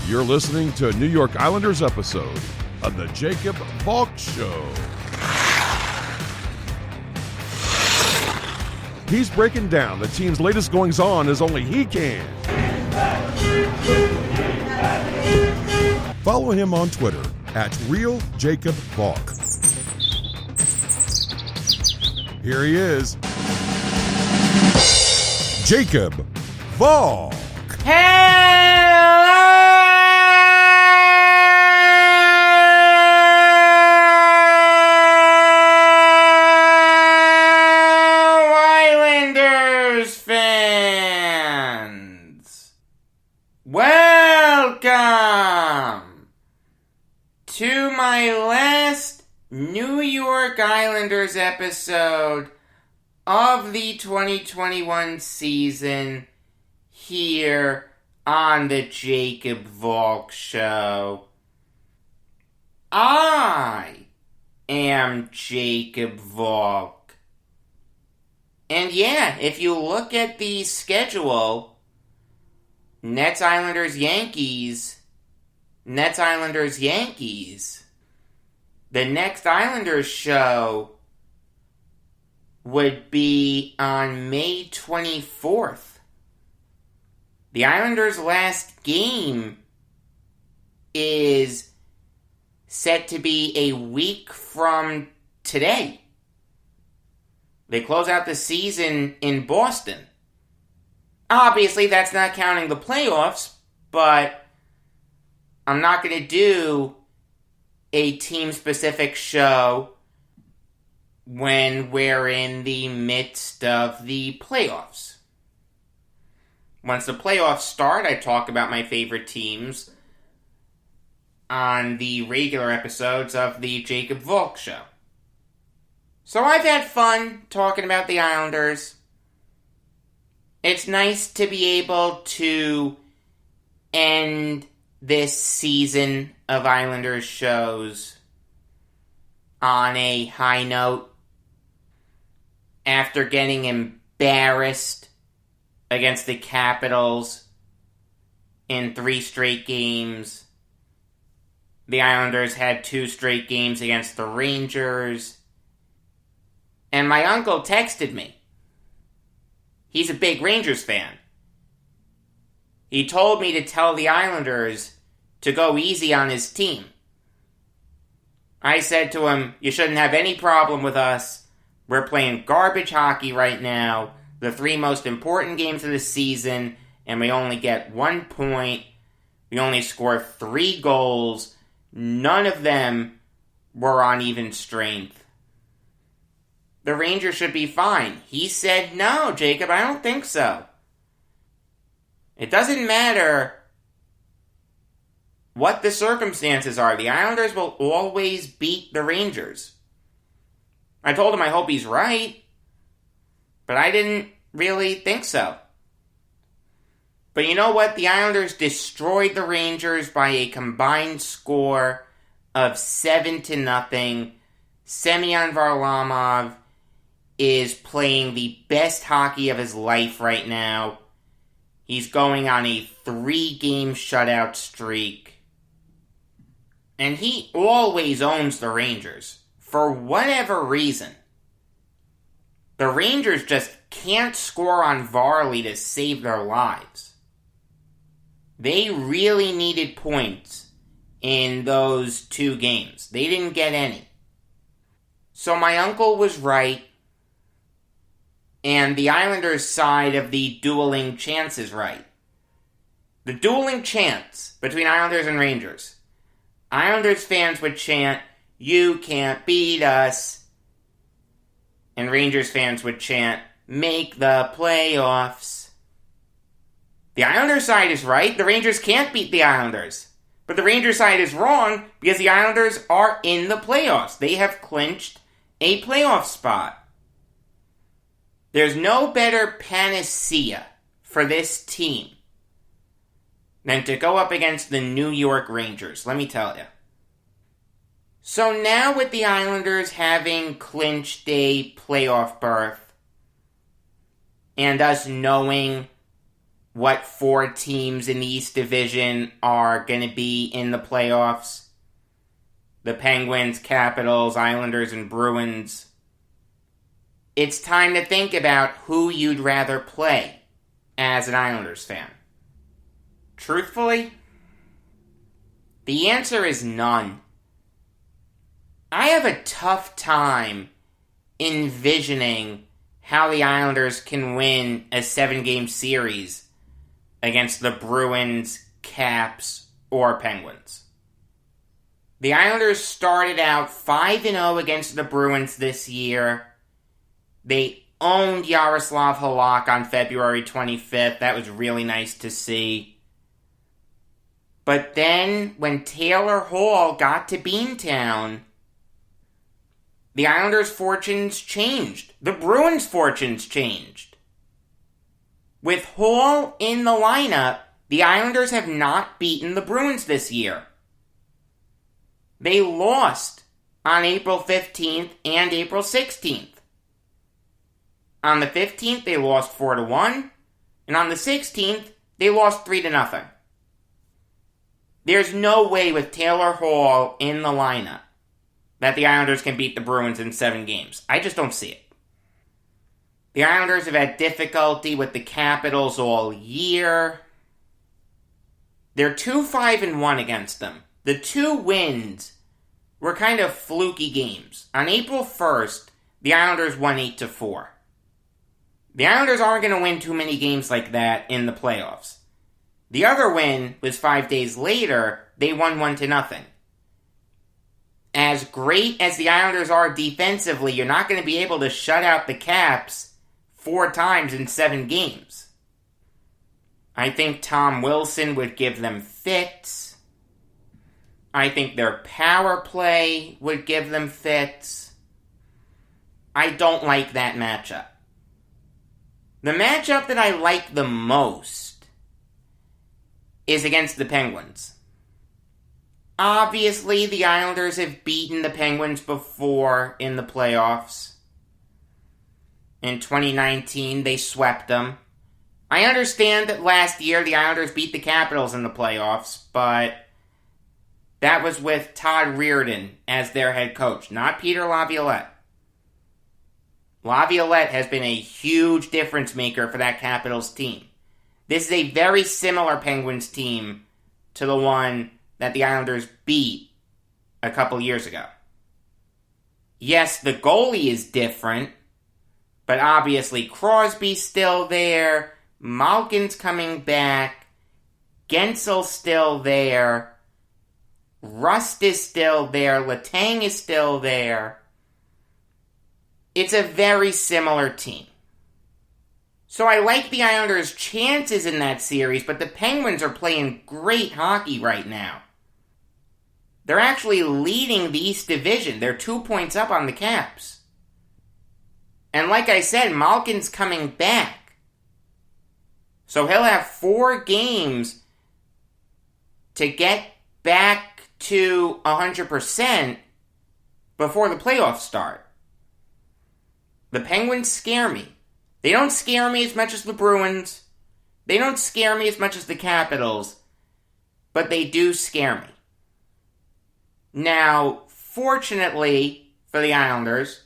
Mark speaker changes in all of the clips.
Speaker 1: You're listening to a New York Islanders episode of the Jacob Valk Show. He's breaking down the team's latest goings-on as only he can. Follow him on Twitter at RealJacobValk. Here he is, Jacob Valk.
Speaker 2: Islanders fans, welcome to my last New York Islanders episode of the 2021 season here on the Jacob Valk Show. I am Jacob Valk. And yeah, if you look at the schedule, Nets, Islanders, Yankees, Nets, Islanders, Yankees, the next Islanders show would be on May 24th. The Islanders' last game is set to be a week from today. They close out the season in Boston. Obviously, that's not counting the playoffs, but I'm not going to do a team-specific show when we're in the midst of the playoffs. Once the playoffs start, I talk about my favorite teams on the regular episodes of the Jacob Valk Show. So I've had fun talking about the Islanders. It's nice to be able to end this season of Islanders shows on a high note after getting embarrassed against the Capitals in 3 straight games. The Islanders had 2 straight games against the Rangers. And my uncle texted me. He's a big Rangers fan. He told me to tell the Islanders to go easy on his team. I said to him, you shouldn't have any problem with us. We're playing garbage hockey right now. The 3 most important games of the season, and we only get 1 point. We only score 3 goals. None of them were on even strength. The Rangers should be fine. He said, no, Jacob, I don't think so. It doesn't matter what the circumstances are. The Islanders will always beat the Rangers. I told him I hope he's right, but I didn't really think so. But you know what? The Islanders destroyed the Rangers by a combined score of 7-0. Semyon Varlamov is playing the best hockey of his life right now. He's going on a 3-game shutout streak. And he always owns the Rangers. For whatever reason. The Rangers just can't score on Varley to save their lives. They really needed points in those 2 games. They didn't get any. So my uncle was right. And the Islanders' side of the dueling chants is right. The dueling chants between Islanders and Rangers. Islanders fans would chant, you can't beat us. And Rangers fans would chant, make the playoffs. The Islanders side is right. The Rangers can't beat the Islanders. But the Rangers side is wrong because the Islanders are in the playoffs. They have clinched a playoff spot. There's no better panacea for this team than to go up against the New York Rangers, let me tell you. So now with the Islanders having clinched a playoff berth, and us knowing what 4 teams in the East Division are going to be in the playoffs. The Penguins, Capitals, Islanders, and Bruins. It's time to think about who you'd rather play as an Islanders fan. Truthfully, the answer is none. I have a tough time envisioning how the Islanders can win a 7-game series against the Bruins, Caps, or Penguins. The Islanders started out 5-0 against the Bruins this year. They owned Yaroslav Halak on February 25th. That was really nice to see. But then, when Taylor Hall got to Beantown, the Islanders' fortunes changed. The Bruins' fortunes changed. With Hall in the lineup, the Islanders have not beaten the Bruins this year. They lost on April 15th and April 16th. On the 15th, they lost 4-1, and on the 16th, they lost 3-0. There's no way with Taylor Hall in the lineup that the Islanders can beat the Bruins in 7 games. I just don't see it. The Islanders have had difficulty with the Capitals all year. They're 2-5-1 against them. The 2 wins were kind of fluky games. On April 1st, the Islanders won 8-4. The Islanders aren't going to win too many games like that in the playoffs. The other win was 5 days later. They won 1-0. As great as the Islanders are defensively, you're not going to be able to shut out the Caps 4 times in 7 games. I think Tom Wilson would give them fits. I think their power play would give them fits. I don't like that matchup. The matchup that I like the most is against the Penguins. Obviously, the Islanders have beaten the Penguins before in the playoffs. In 2019, they swept them. I understand that last year the Islanders beat the Capitals in the playoffs, but that was with Todd Reirden as their head coach, not Peter Laviolette. Laviolette has been a huge difference maker for that Capitals team. This is a very similar Penguins team to the one that the Islanders beat a couple years ago. Yes, the goalie is different, but obviously Crosby's still there, Malkin's coming back, Gensel's still there, Rust is still there, Letang is still there. It's a very similar team. So I like the Islanders' chances in that series, but the Penguins are playing great hockey right now. They're actually leading the East Division. They're 2 points up on the Caps. And like I said, Malkin's coming back. So he'll have 4 games to get back to 100% before the playoffs start. The Penguins scare me. They don't scare me as much as the Bruins. They don't scare me as much as the Capitals. But they do scare me. Now, fortunately for the Islanders,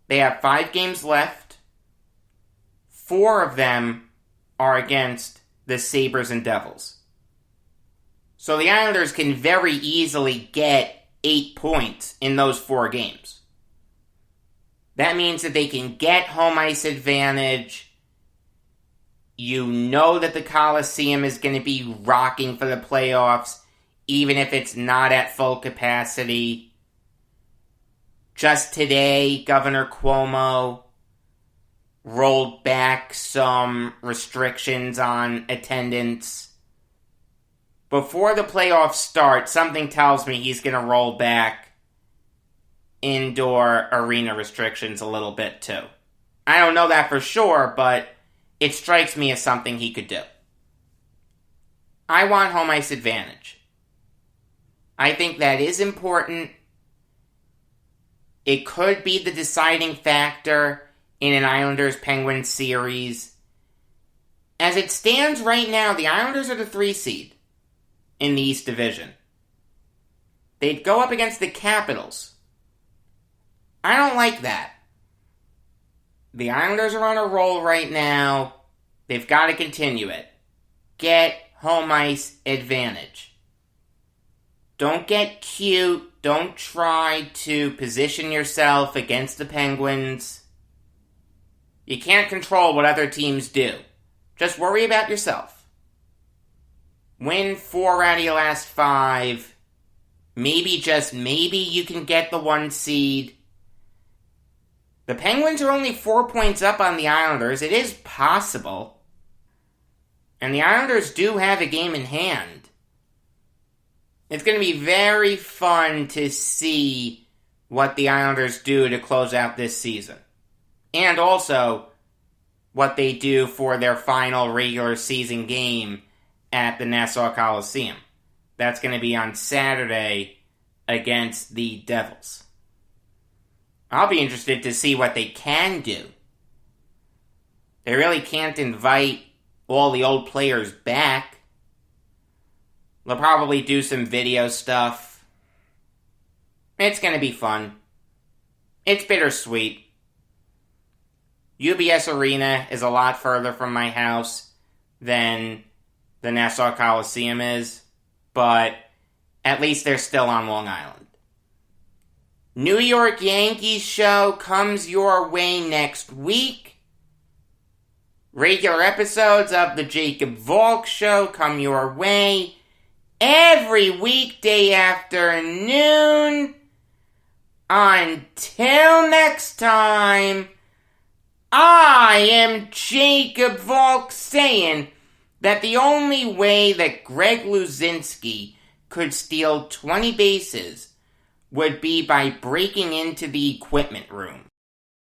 Speaker 2: they have 5 games left. 4 of them are against the Sabres and Devils. So the Islanders can very easily get 8 points in those 4 games. That means that they can get home ice advantage. You know that the Coliseum is going to be rocking for the playoffs, even if it's not at full capacity. Just today, Governor Cuomo rolled back some restrictions on attendance. Before the playoffs start, something tells me he's going to roll back indoor arena restrictions a little bit too. I don't know that for sure, but it strikes me as something he could do. I want home ice advantage. I think that is important. It could be the deciding factor in an Islanders-Penguins series. As it stands right now, the Islanders are the 3 seed in the East Division. They'd go up against the Capitals. I don't like that. The Islanders are on a roll right now. They've got to continue it. Get home ice advantage. Don't get cute. Don't try to position yourself against the Penguins. You can't control what other teams do. Just worry about yourself. Win 4 out of your last 5. Maybe, just maybe, you can get the 1 seed. The Penguins are only 4 points up on the Islanders. It is possible. And the Islanders do have a game in hand. It's going to be very fun to see what the Islanders do to close out this season. And also, what they do for their final regular season game at the Nassau Coliseum. That's going to be on Saturday against the Devils. I'll be interested to see what they can do. They really can't invite all the old players back. They'll probably do some video stuff. It's going to be fun. It's bittersweet. UBS Arena is a lot further from my house than the Nassau Coliseum is, but at least they're still on Long Island. New York Yankees show comes your way next week. Regular episodes of the Jacob Valk show come your way every weekday afternoon. Until next time, I am Jacob Valk saying that the only way that Greg Luzinski could steal 20 bases would be by breaking into the equipment room.